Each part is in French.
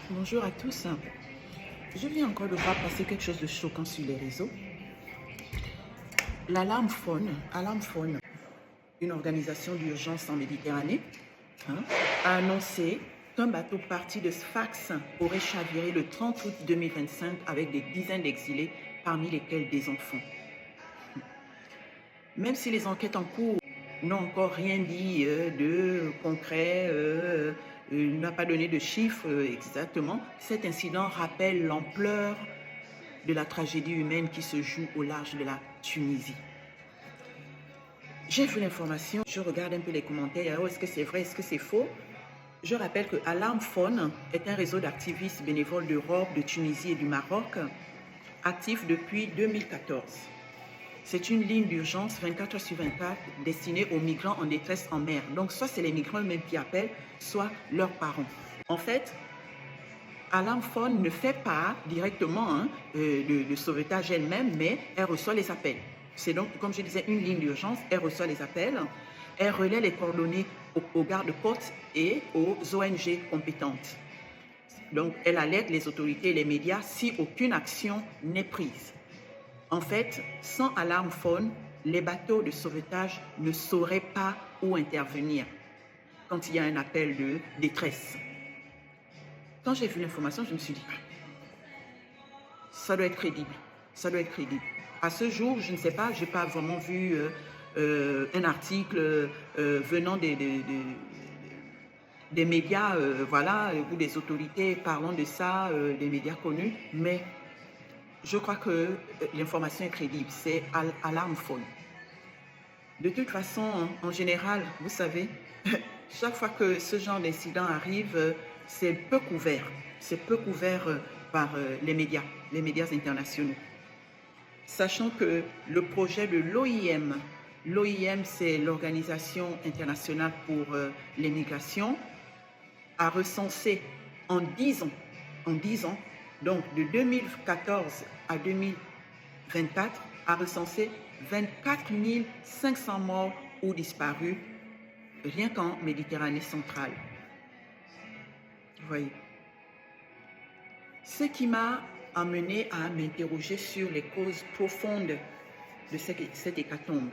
Bonjour à tous. Je viens encore de voir passer quelque chose de choquant sur les réseaux. Alarm Phone, une organisation d'urgence en Méditerranée, hein, a annoncé qu'un bateau parti de Sfax aurait chaviré le 30 août 2025 avec des dizaines d'exilés, parmi lesquels des enfants. Même si les enquêtes en cours n'ont encore rien dit de concret, n'a pas donné de chiffres exactement, cet incident rappelle l'ampleur de la tragédie humaine qui se joue au large de la Tunisie. J'ai vu l'information, je regarde un peu les commentaires, est-ce que c'est vrai, est-ce que c'est faux? Je rappelle que Alarm Phone est un réseau d'activistes bénévoles d'Europe, de Tunisie et du Maroc, actif depuis 2014. C'est une ligne d'urgence 24 heures sur 24 destinée aux migrants en détresse en mer. Donc, soit c'est les migrants eux-mêmes qui appellent, soit leurs parents. En fait, Alarm Phone ne fait pas directement de sauvetage elle-même, mais elle reçoit les appels. C'est donc, comme je disais, une ligne d'urgence. Elle reçoit les appels, elle relaie les coordonnées aux gardes-côtes et aux ONG compétentes. Donc, elle alerte les autorités et les médias si aucune action n'est prise. En fait, sans Alarm Phone, les bateaux de sauvetage ne sauraient pas où intervenir quand il y a un appel de détresse. Quand j'ai vu l'information, je me suis dit, ça doit être crédible, ça doit être crédible. À ce jour, je ne sais pas, je n'ai pas vraiment vu un article venant des médias, voilà, ou des autorités parlant de ça, des médias connus, mais je crois que l'information est crédible, c'est Alarm Phone. De toute façon, en général, vous savez, chaque fois que ce genre d'incident arrive, c'est peu couvert. C'est peu couvert par les médias internationaux. Sachant que le projet de l'OIM, c'est l'Organisation internationale pour les migrations, a recensé en 10 ans, donc de 2014 à 2024, a recensé 24 500 morts ou disparus rien qu'en Méditerranée centrale. Vous voyez. Ce qui m'a amené à m'interroger sur les causes profondes de cette hécatombe.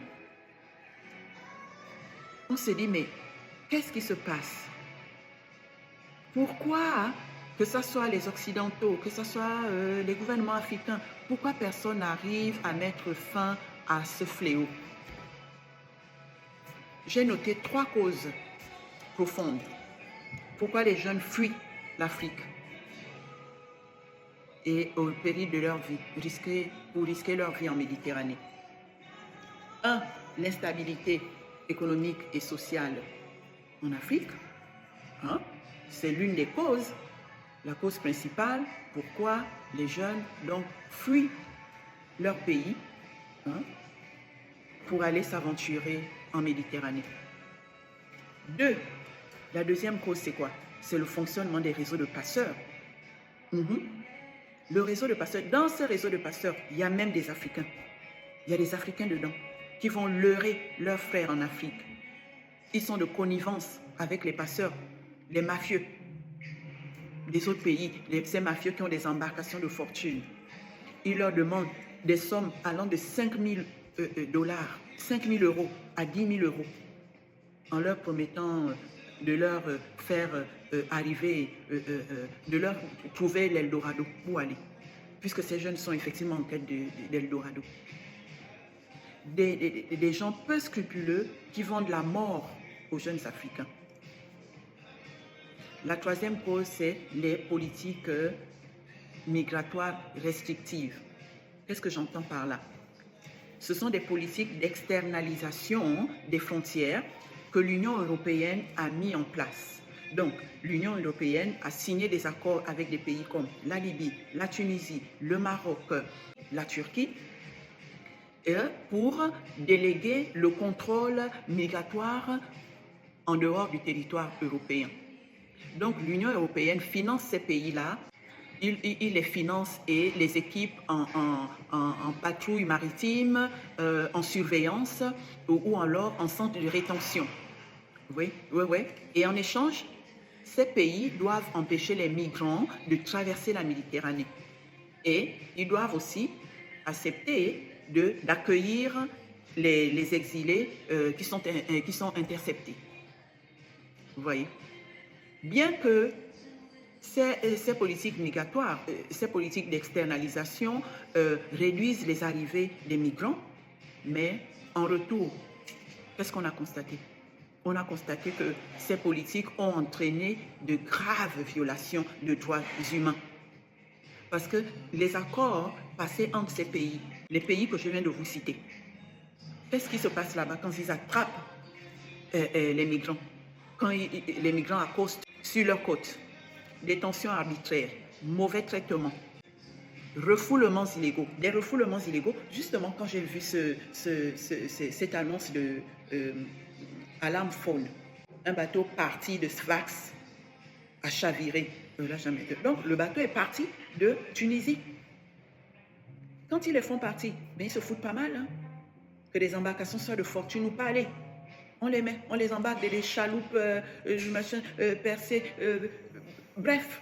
On s'est dit, mais qu'est-ce qui se passe? Pourquoi, que ce soit les Occidentaux, que ce soit les gouvernements africains, pourquoi personne n'arrive à mettre fin à ce fléau? J'ai noté 3 causes profondes. Pourquoi les jeunes fuient l'Afrique et au péril de leur vie, pour risquer leur vie en Méditerranée? 1. L'instabilité économique et sociale en Afrique. Hein? C'est l'une des causes, la cause principale, pourquoi les jeunes donc fuient leur pays pour aller s'aventurer en Méditerranée. 2. La deuxième cause, c'est quoi? C'est le fonctionnement des réseaux de passeurs. Le réseau de passeurs, dans ce réseau de passeurs, il y a même des Africains. Il y a des Africains dedans qui vont leurrer leurs frères en Afrique. Ils sont de connivence avec les passeurs, les mafieux des autres pays, ces mafieux qui ont des embarcations de fortune. Ils leur demandent des sommes allant de 5 000 dollars, 5 000 euros à 10 000 euros, en leur promettant de leur faire arriver, de leur trouver l'Eldorado où aller, puisque ces jeunes sont effectivement en quête d'Eldorado. Des gens peu scrupuleux qui vendent la mort aux jeunes Africains. La troisième cause, c'est les politiques migratoires restrictives. Qu'est-ce que j'entends par là? Ce sont des politiques d'externalisation des frontières que l'Union européenne a mis en place. Donc, l'Union européenne a signé des accords avec des pays comme la Libye, la Tunisie, le Maroc, la Turquie, pour déléguer le contrôle migratoire en dehors du territoire européen. Donc, l'Union européenne finance ces pays-là, il les finance et les équipe en patrouille maritime, en surveillance ou alors en centre de rétention. Oui. Et en échange, ces pays doivent empêcher les migrants de traverser la Méditerranée. Et ils doivent aussi accepter d'accueillir les exilés qui sont interceptés. Vous voyez? Bien que ces politiques migratoires, ces politiques d'externalisation réduisent les arrivées des migrants, mais en retour, qu'est-ce qu'on a constaté? On a constaté que ces politiques ont entraîné de graves violations de droits humains. Parce que les accords passés entre ces pays, les pays que je viens de vous citer, qu'est-ce qui se passe là-bas quand ils attrapent les migrants? Quand les migrants accostent sur leur côte, détention arbitraire, mauvais traitement, refoulements illégaux. Des refoulements illégaux, justement quand j'ai vu cette annonce de Alarm Phone, un bateau parti de Sfax a chaviré. Donc le bateau est parti de Tunisie. Quand ils les font partir, ben, ils se foutent pas mal. Hein? Que les embarcations soient de fortune ou pas, allez, on les met, on les embarque des chaloupes percées. Bref,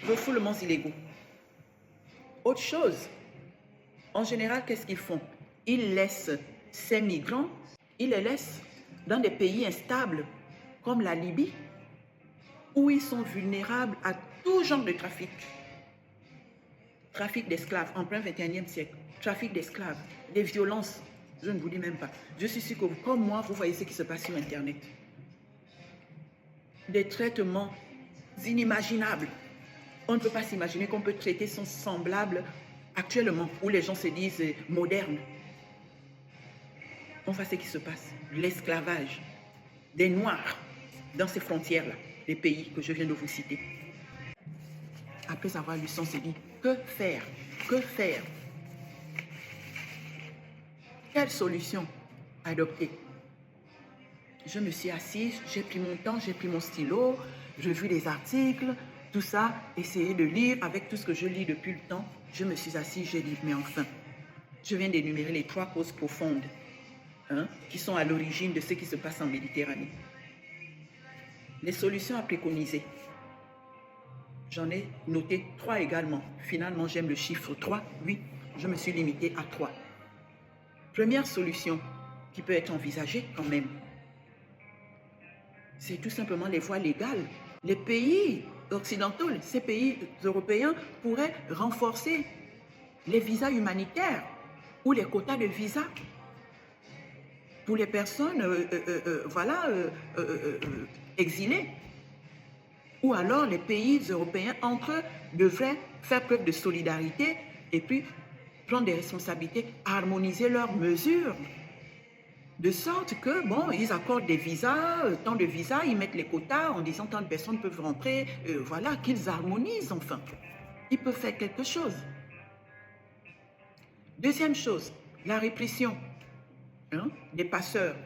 refoulements illégaux. Autre chose, en général, qu'est-ce qu'ils font? Ils laissent ces migrants, ils les laissent dans des pays instables comme la Libye, où ils sont vulnérables à tout genre de trafic. Trafic d'esclaves en plein 21e siècle, trafic d'esclaves, des violences, je ne vous dis même pas. Je suis sûr que vous, comme moi, vous voyez ce qui se passe sur Internet. Des traitements inimaginables. On ne peut pas s'imaginer qu'on peut traiter son semblable actuellement, où les gens se disent modernes. On voit ce qui se passe. L'esclavage des Noirs dans ces frontières-là, les pays que je viens de vous citer. Après avoir lu ça, on s'est dit, que faire? Que faire? Quelle solution adopter? Je me suis assise, j'ai pris mon temps, j'ai pris mon stylo, j'ai vu les articles, tout ça, essayé de lire avec tout ce que je lis depuis le temps. Je me suis assise, j'ai dit, mais enfin, je viens d'énumérer les 3 causes profondes qui sont à l'origine de ce qui se passe en Méditerranée. Les solutions à préconiser. J'en ai noté 3 également. Finalement, j'aime le chiffre 3. Oui, je me suis limitée à 3. Première solution qui peut être envisagée quand même, c'est tout simplement les voies légales. Les pays occidentaux, ces pays européens pourraient renforcer les visas humanitaires ou les quotas de visas pour les personnes exilées. Ou alors les pays européens entre eux devraient faire preuve de solidarité et puis prendre des responsabilités, harmoniser leurs mesures, de sorte que, bon, ils accordent des visas, tant de visas, ils mettent les quotas en disant tant de personnes peuvent rentrer, voilà, qu'ils harmonisent enfin. Ils peuvent faire quelque chose. Deuxième chose, la répression des passeurs.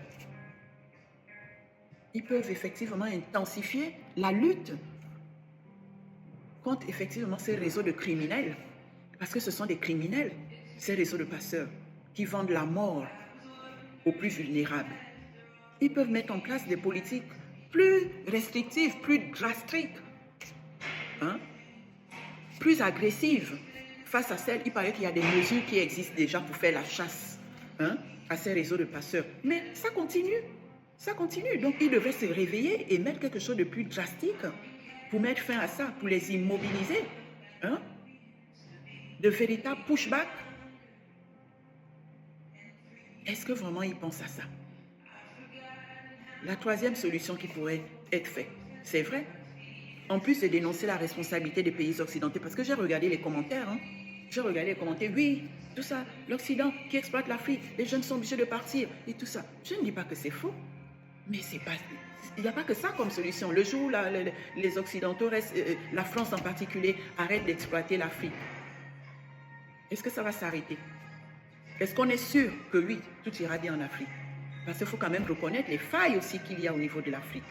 Ils peuvent effectivement intensifier la lutte contre effectivement ces réseaux de criminels, parce que ce sont des criminels, ces réseaux de passeurs, qui vendent la mort aux plus vulnérables. Ils peuvent mettre en place des politiques plus restrictives, plus drastiques, plus agressives face à celles. Il paraît qu'il y a des mesures qui existent déjà pour faire la chasse à ces réseaux de passeurs. Mais ça continue. Ça continue. Donc, ils devraient se réveiller et mettre quelque chose de plus drastique pour mettre fin à ça, pour les immobiliser. De véritables pushbacks. Est-ce que vraiment ils pensent à ça? La troisième solution qui pourrait être faite, c'est vrai, en plus de dénoncer la responsabilité des pays occidentaux, parce que j'ai regardé les commentaires, j'ai regardé les commentaires, oui, tout ça, l'Occident qui exploite l'Afrique, les jeunes sont obligés de partir et tout ça. Je ne dis pas que c'est faux, mais c'est pas, il n'y a pas que ça comme solution. Le jour où les Occidentaux, la France en particulier, arrête d'exploiter l'Afrique, est-ce que ça va s'arrêter? Est-ce qu'on est sûr que oui, tout ira bien en Afrique? Parce qu'il faut quand même reconnaître les failles aussi qu'il y a au niveau de l'Afrique.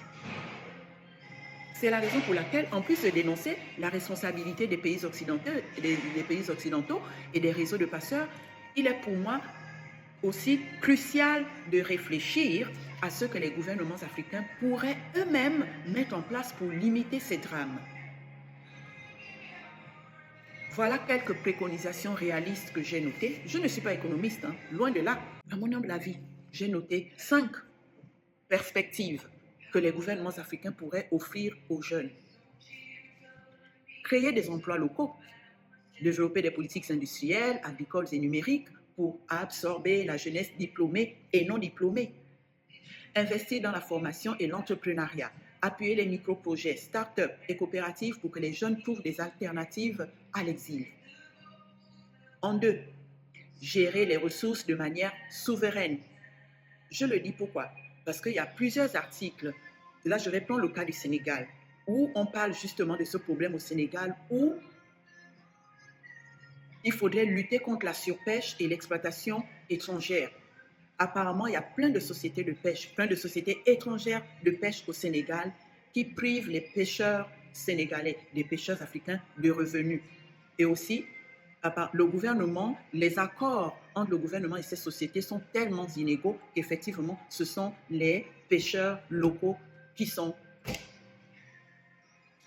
C'est la raison pour laquelle, en plus de dénoncer la responsabilité des pays occidentaux et des réseaux de passeurs, il est pour moi aussi crucial de réfléchir à ce que les gouvernements africains pourraient eux-mêmes mettre en place pour limiter ces drames. Voilà quelques préconisations réalistes que j'ai notées. Je ne suis pas économiste, loin de là. À mon humble avis, j'ai noté 5 perspectives que les gouvernements africains pourraient offrir aux jeunes. Créer des emplois locaux, développer des politiques industrielles, agricoles et numériques pour absorber la jeunesse diplômée et non diplômée. Investir dans la formation et l'entrepreneuriat, appuyer les micro-projets, start-up et coopératives pour que les jeunes trouvent des alternatives à l'exil. En 2, gérer les ressources de manière souveraine. Je le dis pourquoi? Parce qu'il y a plusieurs articles, là je vais prendre le cas du Sénégal, où on parle justement de ce problème au Sénégal, où il faudrait lutter contre la surpêche et l'exploitation étrangère. Apparemment, il y a plein de sociétés de pêche, plein de sociétés étrangères de pêche au Sénégal qui privent les pêcheurs sénégalais, les pêcheurs africains de revenus. Et aussi, le gouvernement, les accords entre le gouvernement et ces sociétés sont tellement inégaux qu'effectivement, ce sont les pêcheurs locaux qui sont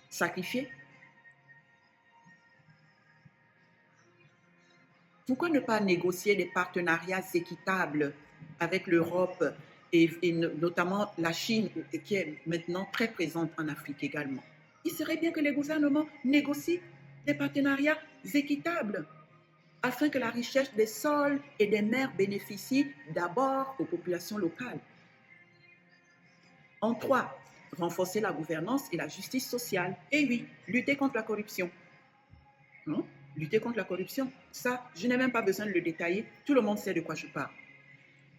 sacrifiés. Pourquoi ne pas négocier des partenariats équitables avec l'Europe et notamment la Chine, qui est maintenant très présente en Afrique également? Il serait bien que les gouvernements négocient des partenariats équitables afin que la richesse des sols et des mers bénéficie d'abord aux populations locales. En 3, renforcer la gouvernance et la justice sociale. Et oui, lutter contre la corruption. Non? Lutter contre la corruption, ça, je n'ai même pas besoin de le détailler, tout le monde sait de quoi je parle.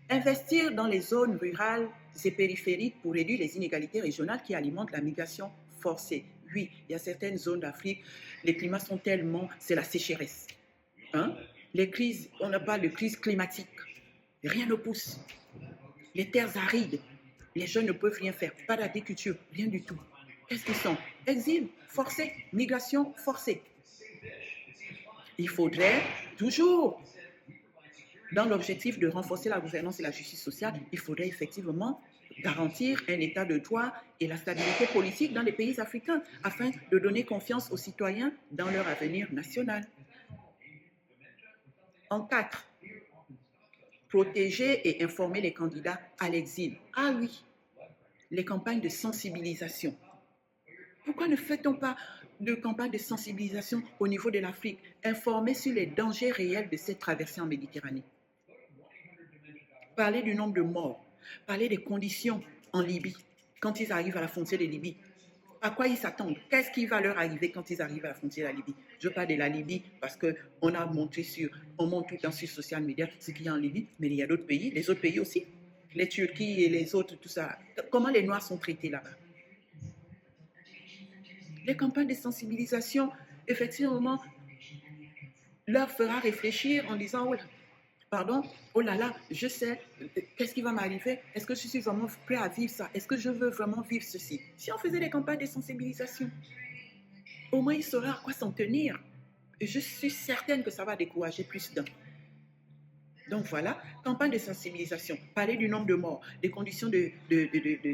Investir dans les zones rurales et périphériques pour réduire les inégalités régionales qui alimentent la migration forcée. Oui, il y a certaines zones d'Afrique, les climats sont tellement, c'est la sécheresse. Les crises, on n'a pas de crise climatique, rien ne pousse. Les terres arides, les jeunes ne peuvent rien faire, pas d'agriculture, rien du tout. Qu'est-ce qu'ils sont? Exil forcé, migration forcée. Il faudrait toujours, dans l'objectif de renforcer la gouvernance et la justice sociale, il faudrait effectivement garantir un état de droit et la stabilité politique dans les pays africains afin de donner confiance aux citoyens dans leur avenir national. En 4, protéger et informer les candidats à l'exil. Ah oui, les campagnes de sensibilisation. Pourquoi ne fait-on pas de campagne de sensibilisation au niveau de l'Afrique, informer sur les dangers réels de cette traversée en Méditerranée? Parler du nombre de morts, parler des conditions en Libye, quand ils arrivent à la frontière de Libye. À quoi ils s'attendent? Qu'est-ce qui va leur arriver quand ils arrivent à la frontière de la Libye? Je parle de la Libye parce qu'on a montré on montre tout le temps sur social media ce qu'il y a en Libye, mais il y a d'autres pays, les autres pays aussi, les Turquies et les autres, tout ça. Comment les Noirs sont traités là-bas? Les campagnes de sensibilisation, effectivement, leur fera réfléchir en disant, oh là là, je sais, qu'est-ce qui va m'arriver? Est-ce que je suis vraiment prêt à vivre ça? Est-ce que je veux vraiment vivre ceci? Si on faisait des campagnes de sensibilisation, au moins ils sauraient à quoi s'en tenir. Et je suis certaine que ça va décourager plus d'un. Donc voilà, campagne de sensibilisation, parler du nombre de morts, des conditions de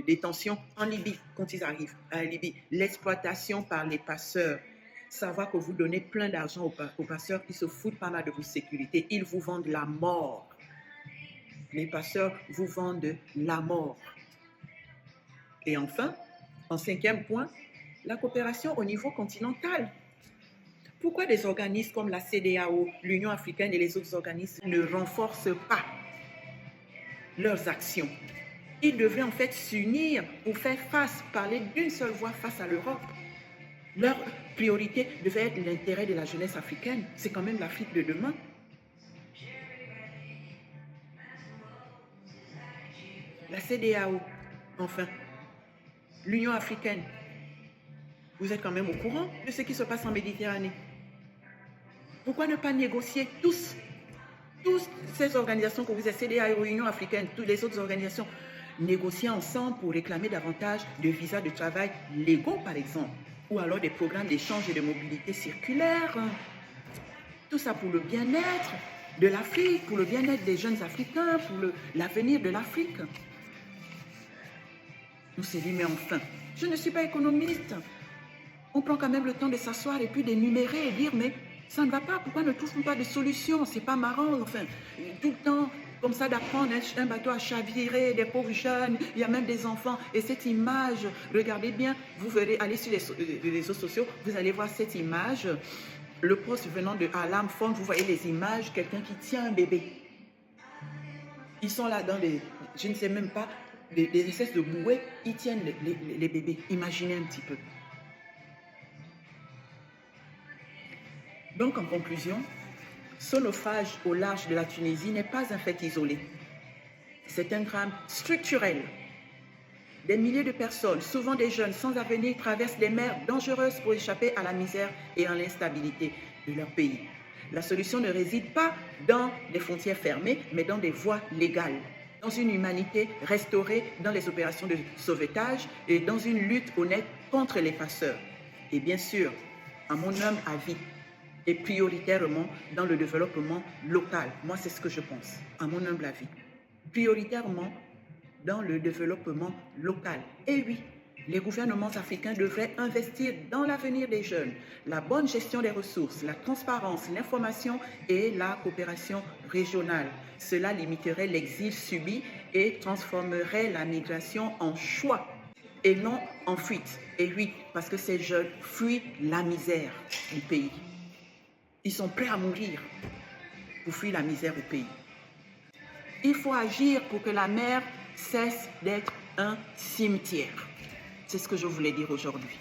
détention en Libye quand ils arrivent à la Libye, l'exploitation par les passeurs, savoir que vous donnez plein d'argent aux passeurs qui se foutent pas mal de votre sécurité, ils vous vendent la mort. Les passeurs vous vendent la mort. Et enfin, en 5e point, la coopération au niveau continental. Pourquoi des organismes comme la CEDEAO, l'Union africaine et les autres organismes ne renforcent pas leurs actions? Ils devraient en fait s'unir pour faire face, parler d'une seule voix face à l'Europe. Leur priorité devait être l'intérêt de la jeunesse africaine. C'est quand même l'Afrique de demain. La CEDEAO, enfin, l'Union africaine, vous êtes quand même au courant de ce qui se passe en Méditerranée. Pourquoi ne pas négocier toutes ces organisations que vous êtes, CEDEAO, l'Union africaine, toutes les autres organisations, négocier ensemble pour réclamer davantage de visas de travail légaux, par exemple, ou alors des programmes d'échange et de mobilité circulaire. Tout ça pour le bien-être de l'Afrique, pour le bien-être des jeunes Africains, pour l'avenir de l'Afrique. On s'est dit, mais enfin, je ne suis pas économiste. On prend quand même le temps de s'asseoir et puis d'énumérer et dire, mais ça ne va pas, pourquoi ne trouvons pas de solution? C'est pas marrant, enfin, tout le temps, comme ça, d'apprendre un bateau à chavirer, des pauvres jeunes, il y a même des enfants. Et cette image, regardez bien, vous verrez, aller sur les réseaux sociaux, vous allez voir cette image, le poste venant de Alarm Phone, vous voyez les images, quelqu'un qui tient un bébé. Ils sont là dans les, je ne sais même pas, les espèces de bouées, ils tiennent les bébés. Imaginez un petit peu. Donc, en conclusion, ce naufrage au large de la Tunisie n'est pas un fait isolé. C'est un drame structurel. Des milliers de personnes, souvent des jeunes sans avenir, traversent des mers dangereuses pour échapper à la misère et à l'instabilité de leur pays. La solution ne réside pas dans des frontières fermées, mais dans des voies légales, dans une humanité restaurée, dans les opérations de sauvetage et dans une lutte honnête contre les passeurs. Et bien sûr, à mon humble avis, et prioritairement dans le développement local. Moi, c'est ce que je pense, à mon humble avis. Prioritairement dans le développement local. Et oui, les gouvernements africains devraient investir dans l'avenir des jeunes, la bonne gestion des ressources, la transparence, l'information et la coopération régionale. Cela limiterait l'exil subi et transformerait la migration en choix et non en fuite. Et oui, parce que ces jeunes fuient la misère du pays. Ils sont prêts à mourir pour fuir la misère au pays. Il faut agir pour que la mer cesse d'être un cimetière. C'est ce que je voulais dire aujourd'hui.